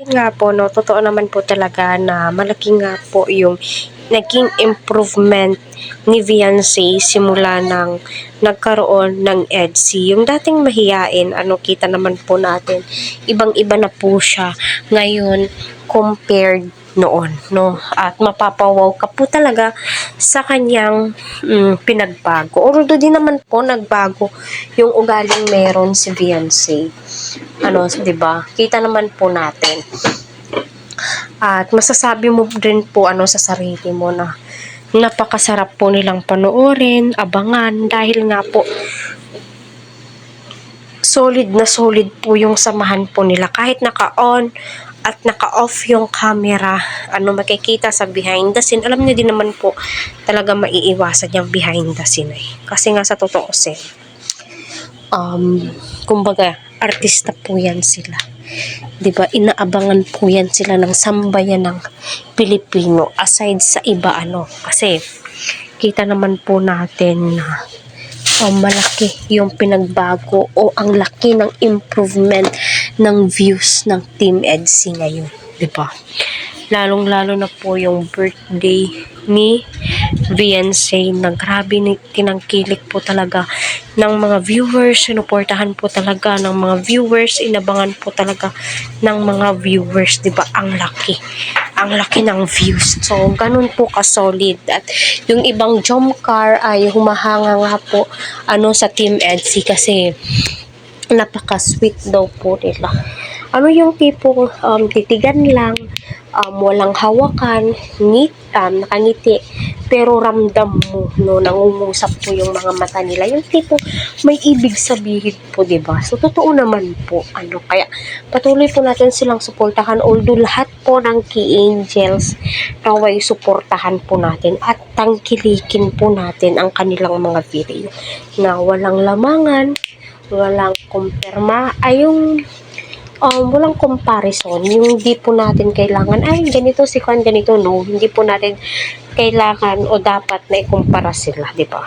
nga po 'no, totoo naman po talaga na malaki nga po yung naging improvement ni Viancy simula ng nagkaroon ng EDSI. Yung dating mahiyain, kita naman po natin, ibang-iba na po siya ngayon compared noon, no? At mapapawaw ka po talaga sa kanyang pinagbago. Although din naman po nagbago yung ugaling meron si Viancy. 'Di ba? Kita naman po natin. At masasabi mo din po sa sarili mo na napakasarap po nilang panoorin, abangan dahil nga po solid na solid po yung samahan po nila kahit naka-on at naka-off yung camera, makikita sa behind the scene. Alam niyo din naman po talaga maiiwasan yung behind the scene kasi nga sa totoo kumbaga artista po yan sila. 'Di ba? Inaabangan po yan sila ng sambayan ng Pilipino aside sa iba kasi kita naman po natin na malaki yung pinagbago o ang laki ng improvement ng views ng Team EDSI ngayon, 'di ba? Lalong-lalo na po yung birthday ni Viancy na grabe tinangkilik po talaga ng mga viewers, sinuportahan po talaga ng mga viewers, inabangan po talaga ng mga viewers, 'di ba? Ang laki ng views. So, ganun po ka-solid. At yung ibang jump-car ay humahanga nga po sa Team EDSI kasi napaka-sweet daw po nila. Yung tipo titigan lang, walang hawakan, nakangiti, pero ramdam mo, nangungusap po yung mga mata nila. Yung tipo may ibig sabihin po, 'di ba? So, totoo naman po, kaya patuloy po natin silang suportahan. Although lahat po ng Key Angels naway suportahan po natin at tangkilikin po natin ang kanilang mga video na walang lamangan, walang kumpirma, walang comparison. Yung hindi po natin kailangan, ganito si Juan, ganito, no. Hindi po natin kailangan o dapat na ikumpara sila, di ba?